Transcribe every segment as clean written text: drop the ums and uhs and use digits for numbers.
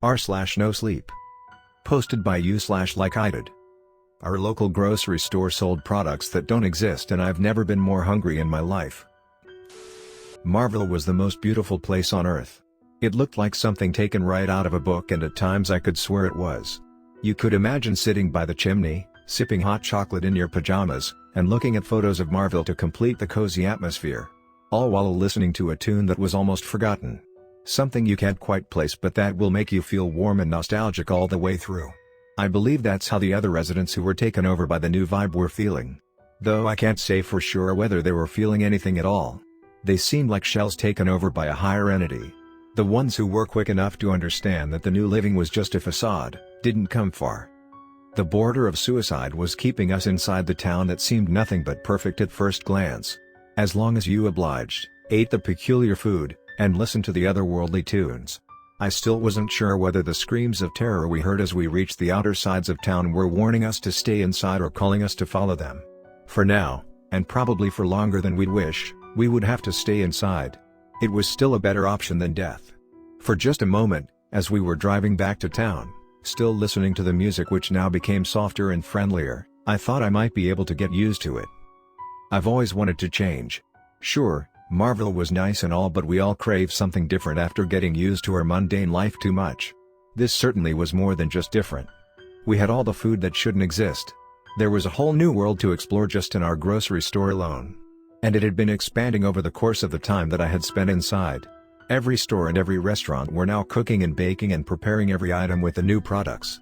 r/Nosleep. Posted by you/likeeyedid. Our local grocery store sold products that don't exist, and I've never been more hungry in my life. Marville was the most beautiful place on earth. It looked like something taken right out of a book, and at times I could swear it was. You could imagine sitting by the chimney, sipping hot chocolate in your pajamas, and looking at photos of Marville to complete the cozy atmosphere. All while listening to a tune that was almost forgotten. Something you can't quite place, but that will make you feel warm and nostalgic all the way through. I believe that's how the other residents who were taken over by the new vibe were feeling. Though I can't say for sure whether they were feeling anything at all. They seemed like shells taken over by a higher entity. The ones who were quick enough to understand that the new living was just a facade, didn't come far. The border of suicide was keeping us inside the town that seemed nothing but perfect at first glance. As long as you obliged, ate the peculiar food, and listened to the otherworldly tunes. I still wasn't sure whether the screams of terror we heard as we reached the outer sides of town were warning us to stay inside or calling us to follow them. For now, and probably for longer than we'd wish, we would have to stay inside. It was still a better option than death. For just a moment, as we were driving back to town, still listening to the music which now became softer and friendlier, I thought I might be able to get used to it. I've always wanted to change. Sure, Marville was nice and all, but we all crave something different after getting used to our mundane life too much. This certainly was more than just different. We had all the food that shouldn't exist. There was a whole new world to explore just in our grocery store alone. And it had been expanding over the course of the time that I had spent inside. Every store and every restaurant were now cooking and baking and preparing every item with the new products.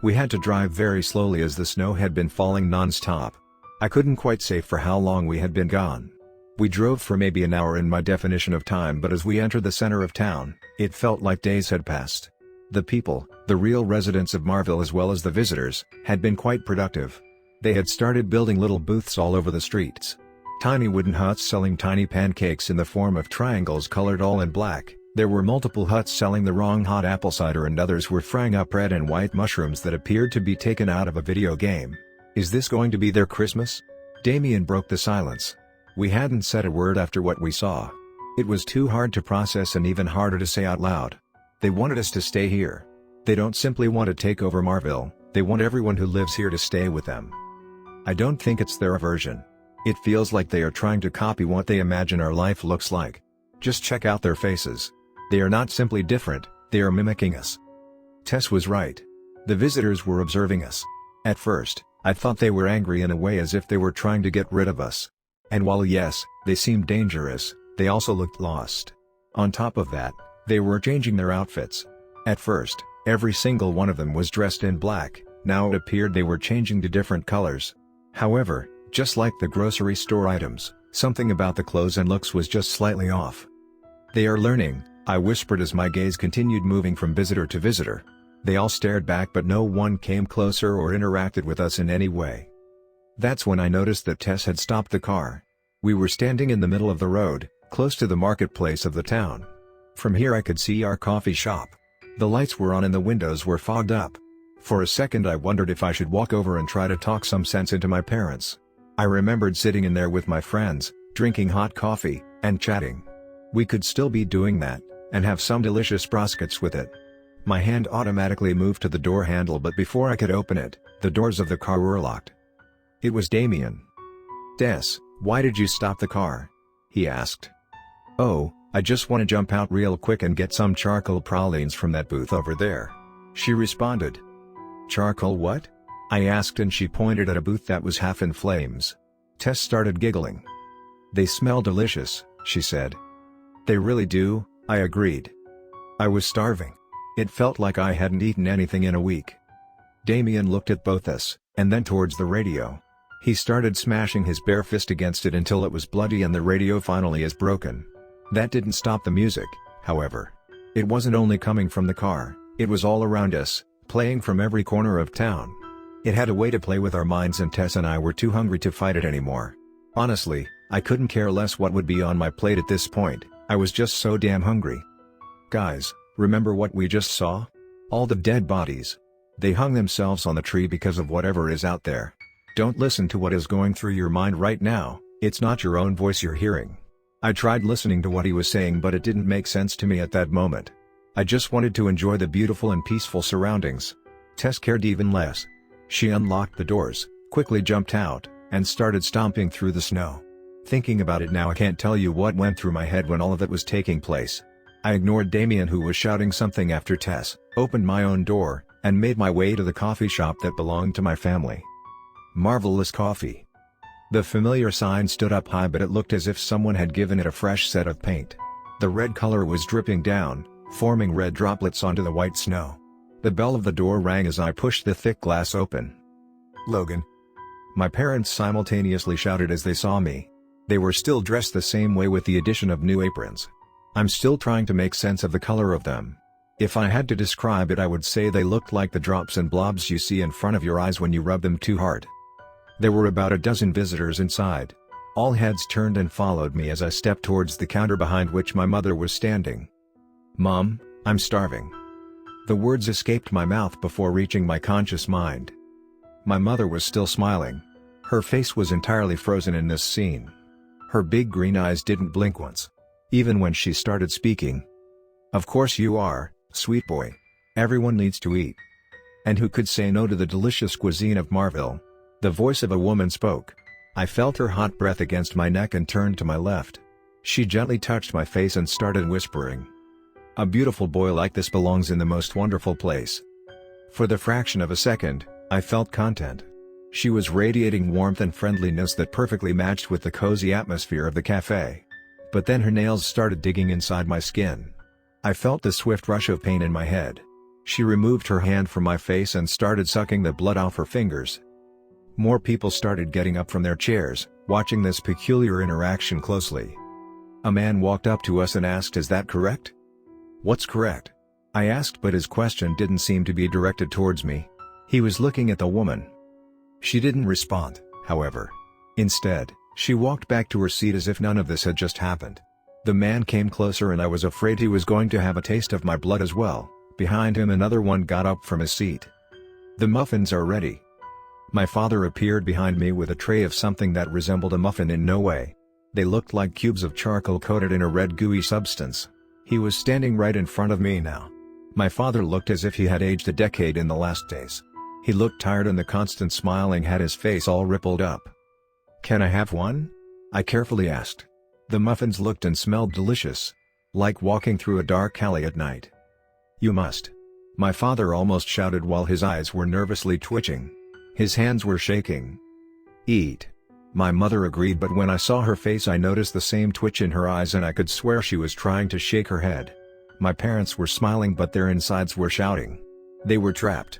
We had to drive very slowly as the snow had been falling non-stop. I couldn't quite say for how long we had been gone. We drove for maybe an hour in my definition of time, but as we entered the center of town, it felt like days had passed. The people, the real residents of Marville as well as the visitors, had been quite productive. They had started building little booths all over the streets. Tiny wooden huts selling tiny pancakes in the form of triangles colored all in black. There were multiple huts selling the wrong hot apple cider, and others were frying up red and white mushrooms that appeared to be taken out of a video game. Is this going to be their Christmas? Damien broke the silence. We hadn't said a word after what we saw. It was too hard to process and even harder to say out loud. They wanted us to stay here. They don't simply want to take over Marville, they want everyone who lives here to stay with them. I don't think it's their aversion. It feels like they are trying to copy what they imagine our life looks like. Just check out their faces. They are not simply different, they are mimicking us. Tess was right. The visitors were observing us. At first, I thought they were angry in a way, as if they were trying to get rid of us. And while yes, they seemed dangerous, they also looked lost. On top of that, they were changing their outfits. At first, every single one of them was dressed in black, now it appeared they were changing to different colors. However, just like the grocery store items, something about the clothes and looks was just slightly off. They are learning, I whispered as my gaze continued moving from visitor to visitor. They all stared back, but no one came closer or interacted with us in any way. That's when I noticed that Tess had stopped the car. We were standing in the middle of the road, close to the marketplace of the town. From here I could see our coffee shop. The lights were on and the windows were fogged up. For a second I wondered if I should walk over and try to talk some sense into my parents. I remembered sitting in there with my friends, drinking hot coffee, and chatting. We could still be doing that, and have some delicious broskets with it. My hand automatically moved to the door handle, but before I could open it, the doors of the car were locked. It was Damien. "Des, why did you stop the car?" he asked. "Oh, I just want to jump out real quick and get some charcoal pralines from that booth over there," she responded. "Charcoal what?" I asked, and she pointed at a booth that was half in flames. Tess started giggling. "They smell delicious," she said. "They really do," I agreed. I was starving. It felt like I hadn't eaten anything in a week. Damien looked at both us, and then towards the radio. He started smashing his bare fist against it until it was bloody and the radio finally is broken. That didn't stop the music, however. It wasn't only coming from the car, it was all around us, playing from every corner of town. It had a way to play with our minds, and Tess and I were too hungry to fight it anymore. Honestly, I couldn't care less what would be on my plate at this point, I was just so damn hungry. "Guys, remember what we just saw? All the dead bodies. They hung themselves on the tree because of whatever is out there. Don't listen to what is going through your mind right now, it's not your own voice you're hearing." I tried listening to what he was saying, but it didn't make sense to me at that moment. I just wanted to enjoy the beautiful and peaceful surroundings. Tess cared even less. She unlocked the doors, quickly jumped out, and started stomping through the snow. Thinking about it now, I can't tell you what went through my head when all of it was taking place. I ignored Damien, who was shouting something after Tess, opened my own door, and made my way to the coffee shop that belonged to my family. Marvelous Coffee. The familiar sign stood up high, but it looked as if someone had given it a fresh set of paint. The red color was dripping down, forming red droplets onto the white snow. The bell of the door rang as I pushed the thick glass open. "Logan!" My parents simultaneously shouted as they saw me. They were still dressed the same way with the addition of new aprons. I'm still trying to make sense of the color of them. If I had to describe it, I would say they looked like the drops and blobs you see in front of your eyes when you rub them too hard. There were about a dozen visitors inside. All heads turned and followed me as I stepped towards the counter behind which my mother was standing. "Mom, I'm starving." The words escaped my mouth before reaching my conscious mind. My mother was still smiling. Her face was entirely frozen in this scene. Her big green eyes didn't blink once. Even when she started speaking. "Of course you are, sweet boy. Everyone needs to eat. And who could say no to the delicious cuisine of Marville?" The voice of a woman spoke. I felt her hot breath against my neck and turned to my left. She gently touched my face and started whispering. "A beautiful boy like this belongs in the most wonderful place." For the fraction of a second, I felt content. She was radiating warmth and friendliness that perfectly matched with the cozy atmosphere of the cafe. But then her nails started digging inside my skin. I felt the swift rush of pain in my head. She removed her hand from my face and started sucking the blood off her fingers. More people started getting up from their chairs, watching this peculiar interaction closely. A man walked up to us and asked, "Is that correct?" "What's correct?" I asked, but his question didn't seem to be directed towards me. He was looking at the woman. She didn't respond, however. Instead, she walked back to her seat as if none of this had just happened. The man came closer and I was afraid he was going to have a taste of my blood as well. Behind him another one got up from his seat. "The muffins are ready." My father appeared behind me with a tray of something that resembled a muffin in no way. They looked like cubes of charcoal coated in a red gooey substance. He was standing right in front of me now. My father looked as if he had aged a decade in the last days. He looked tired and the constant smiling had his face all rippled up. "Can I have one?" I carefully asked. The muffins looked and smelled delicious. Like walking through a dark alley at night. "You must." My father almost shouted while his eyes were nervously twitching. His hands were shaking. "Eat." My mother agreed, but when I saw her face I noticed the same twitch in her eyes and I could swear she was trying to shake her head. My parents were smiling but their insides were shouting. They were trapped.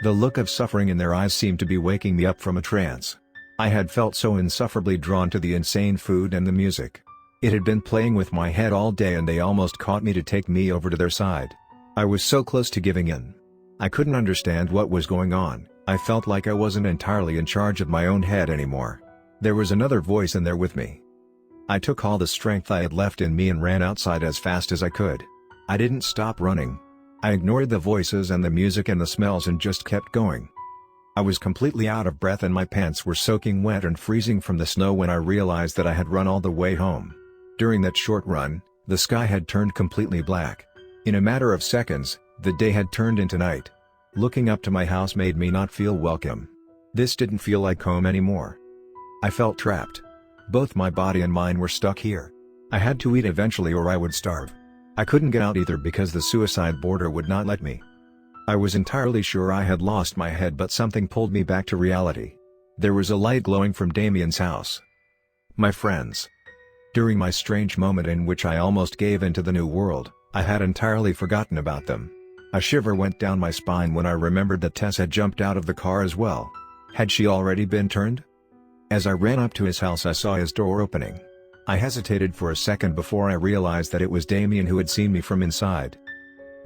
The look of suffering in their eyes seemed to be waking me up from a trance. I had felt so insufferably drawn to the insane food and the music. It had been playing with my head all day and they almost caught me to take me over to their side. I was so close to giving in. I couldn't understand what was going on. I felt like I wasn't entirely in charge of my own head anymore. There was another voice in there with me. I took all the strength I had left in me and ran outside as fast as I could. I didn't stop running. I ignored the voices and the music and the smells and just kept going. I was completely out of breath and my pants were soaking wet and freezing from the snow when I realized that I had run all the way home. During that short run, the sky had turned completely black. In a matter of seconds, the day had turned into night. Looking up to my house made me not feel welcome. This didn't feel like home anymore. I felt trapped. Both my body and mind were stuck here. I had to eat eventually or I would starve. I couldn't get out either because the suicide border would not let me. I was entirely sure I had lost my head, but something pulled me back to reality. There was a light glowing from Damien's house. My friends. During my strange moment in which I almost gave into the new world, I had entirely forgotten about them. A shiver went down my spine when I remembered that Tess had jumped out of the car as well. Had she already been turned? As I ran up to his house I saw his door opening. I hesitated for a second before I realized that it was Damien who had seen me from inside.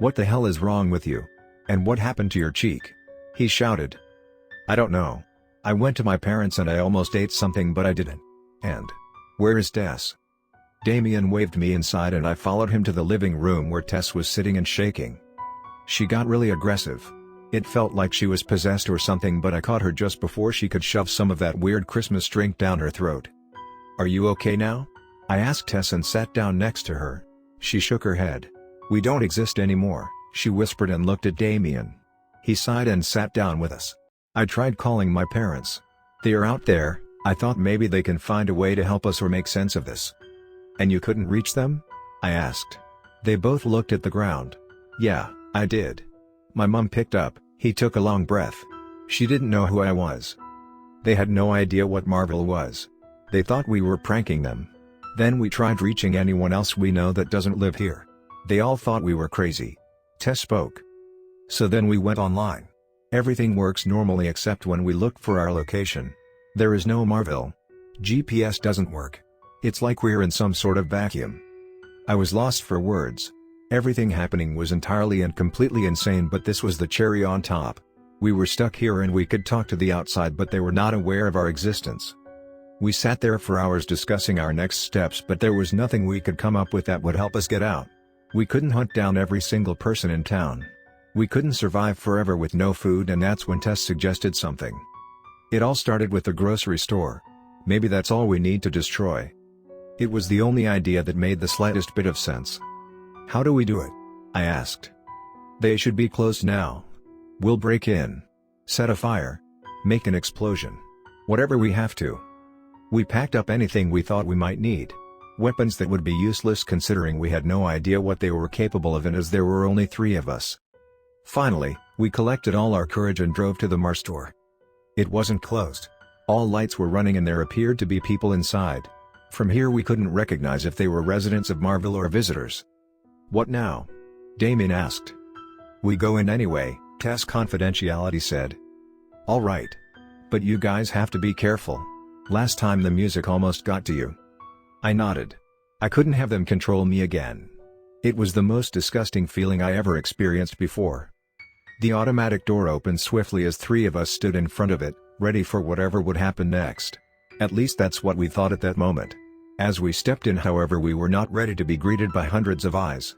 "What the hell is wrong with you? And what happened to your cheek?" he shouted. "I don't know. I went to my parents and I almost ate something but I didn't. And where is Tess?" Damien waved me inside and I followed him to the living room where Tess was sitting and shaking. She got really aggressive. It felt like she was possessed or something, but I caught her just before she could shove some of that weird Christmas drink down her throat. "Are you okay now?" I asked Tess and sat down next to her. She shook her head. "We don't exist anymore," she whispered and looked at Damien. He sighed and sat down with us. I tried calling my parents. "They are out there," I thought maybe they can find a way to help us or make sense of this. "And you couldn't reach them?" I asked. They both looked at the ground. "Yeah, I did." My mom picked up. He took a long breath. She didn't know who I was. They had no idea what Marvel was. They thought we were pranking them. Then we tried reaching anyone else we know that doesn't live here. They all thought we were crazy. Tess spoke. "So then we went online. Everything works normally except when we look for our location. There is no Marvel. GPS doesn't work. It's like we're in some sort of vacuum." I was lost for words. Everything happening was entirely and completely insane, but this was the cherry on top. We were stuck here and we could talk to the outside, but they were not aware of our existence. We sat there for hours discussing our next steps, but there was nothing we could come up with that would help us get out. We couldn't hunt down every single person in town. We couldn't survive forever with no food, and that's when Tess suggested something. It all started with the grocery store. Maybe that's all we need to destroy. It was the only idea that made the slightest bit of sense. "How do we do it?" I asked. "They should be closed now. We'll break in. Set a fire. Make an explosion. Whatever we have to." We packed up anything we thought we might need. Weapons that would be useless considering we had no idea what they were capable of, and as there were only 3 of us. Finally, we collected all our courage and drove to the Mar store. It wasn't closed. All lights were running and there appeared to be people inside. From here we couldn't recognize if they were residents of Marvel or visitors. "What now?" Damien asked. "We go in anyway," Tess confidentiality said. "All right. But you guys have to be careful. Last time the music almost got to you." I nodded. I couldn't have them control me again. It was the most disgusting feeling I ever experienced before. The automatic door opened swiftly as 3 of us stood in front of it, ready for whatever would happen next. At least that's what we thought at that moment. As we stepped in, however, we were not ready to be greeted by hundreds of eyes.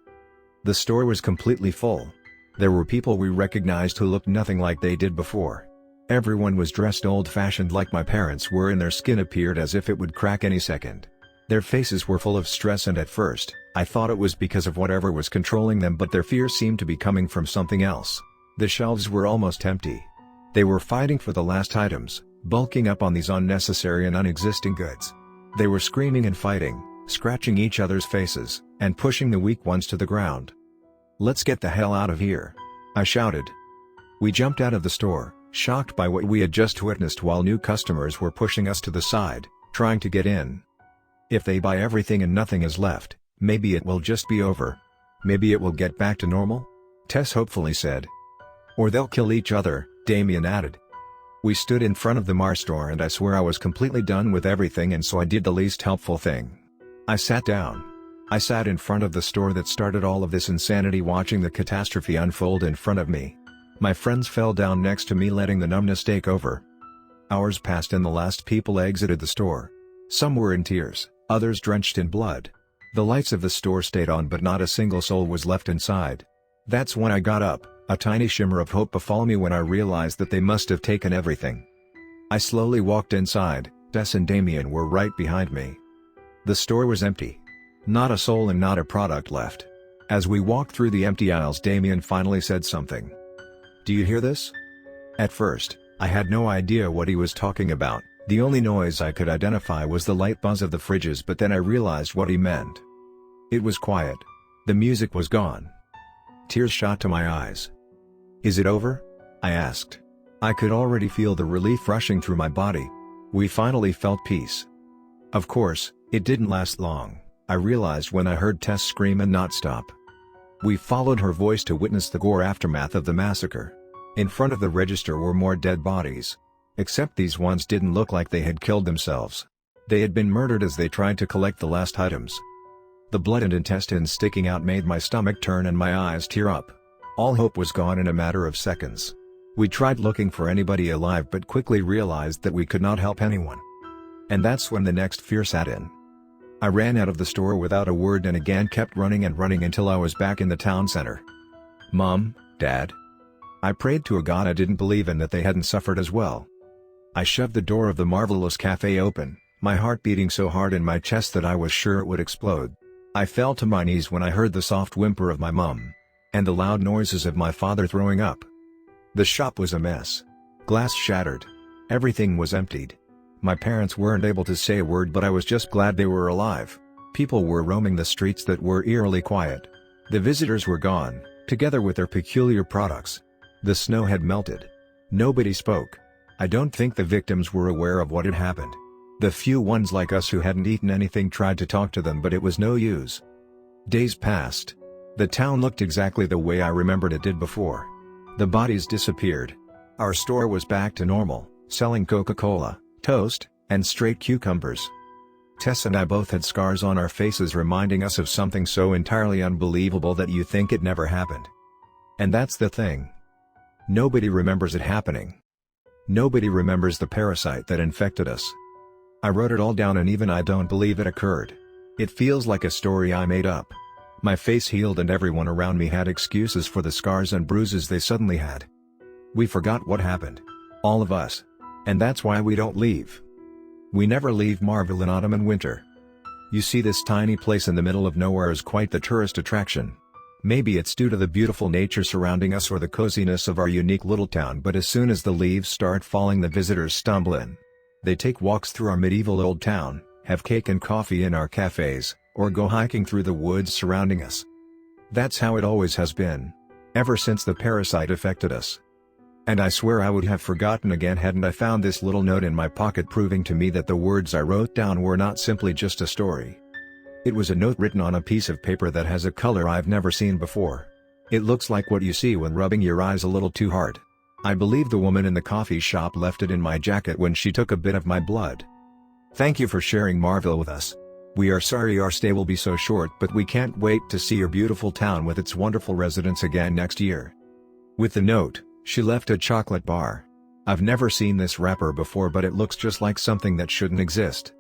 The store was completely full. There were people we recognized who looked nothing like they did before. Everyone was dressed old-fashioned like my parents were, and their skin appeared as if it would crack any second. Their faces were full of stress, and at first, I thought it was because of whatever was controlling them, but their fear seemed to be coming from something else. The shelves were almost empty. They were fighting for the last items, bulking up on these unnecessary and unexisting goods. They were screaming and fighting, scratching each other's faces, and pushing the weak ones to the ground. "Let's get the hell out of here!" I shouted. We jumped out of the store, shocked by what we had just witnessed, while new customers were pushing us to the side, trying to get in. If they buy everything and nothing is left, maybe it will just be over. Maybe it will get back to normal? Tess hopefully said. "Or they'll kill each other," Damien added. We stood in front of the Mar store and I swear I was completely done with everything, and so I did the least helpful thing. I sat down. I sat in front of the store that started all of this insanity, watching the catastrophe unfold in front of me. My friends fell down next to me, letting the numbness take over. Hours passed and the last people exited the store. Some were in tears, others drenched in blood. The lights of the store stayed on, but not a single soul was left inside. That's when I got up. A tiny shimmer of hope befell me when I realized that they must have taken everything. I slowly walked inside. Tess and Damien were right behind me. The store was empty. Not a soul and not a product left. As we walked through the empty aisles, Damien finally said something. "Do you hear this?" At first, I had no idea what he was talking about. The only noise I could identify was the light buzz of the fridges, but then I realized what he meant. It was quiet. The music was gone. Tears shot to my eyes. "Is it over?" I asked. I could already feel the relief rushing through my body. We finally felt peace. Of course, it didn't last long, I realized when I heard Tess scream and not stop. We followed her voice to witness the gore aftermath of the massacre. In front of the register were more dead bodies. Except these ones didn't look like they had killed themselves. They had been murdered as they tried to collect the last items. The blood and intestines sticking out made my stomach turn and my eyes tear up. All hope was gone in a matter of seconds. We tried looking for anybody alive but quickly realized that we could not help anyone. And that's when the next fear sat in. I ran out of the store without a word and again kept running and running until I was back in the town center. "Mom, Dad?" I prayed to a God I didn't believe in that they hadn't suffered as well. I shoved the door of the Marvelous Cafe open, my heart beating so hard in my chest that I was sure it would explode. I fell to my knees when I heard the soft whimper of my mum. And the loud noises of my father throwing up. The shop was a mess. Glass shattered. Everything was emptied. My parents weren't able to say a word, but I was just glad they were alive. People were roaming the streets that were eerily quiet. The visitors were gone, together with their peculiar products. The snow had melted. Nobody spoke. I don't think the victims were aware of what had happened. The few ones like us who hadn't eaten anything tried to talk to them, but it was no use. Days passed. The town looked exactly the way I remembered it did before. The bodies disappeared. Our store was back to normal, selling Coca-Cola, toast, and straight cucumbers. Tess and I both had scars on our faces reminding us of something so entirely unbelievable that you think it never happened. And that's the thing. Nobody remembers it happening. Nobody remembers the parasite that infected us. I wrote it all down, and even I don't believe it occurred. It feels like a story I made up. My face healed and everyone around me had excuses for the scars and bruises they suddenly had. We forgot what happened. All of us. And that's why we don't leave. We never leave Marville in autumn and winter. You see, this tiny place in the middle of nowhere is quite the tourist attraction. Maybe it's due to the beautiful nature surrounding us or the coziness of our unique little town, but as soon as the leaves start falling, the visitors stumble in. They take walks through our medieval old town, have cake and coffee in our cafes, or go hiking through the woods surrounding us. That's how it always has been. Ever since the parasite affected us. And I swear I would have forgotten again hadn't I found this little note in my pocket proving to me that the words I wrote down were not simply just a story. It was a note written on a piece of paper that has a color I've never seen before. It looks like what you see when rubbing your eyes a little too hard. I believe the woman in the coffee shop left it in my jacket when she took a bit of my blood. Thank you for sharing Marville with us. We are sorry our stay will be so short, but we can't wait to see your beautiful town with its wonderful residents again next year. With the note, she left a chocolate bar. I've never seen this wrapper before, but it looks just like something that shouldn't exist.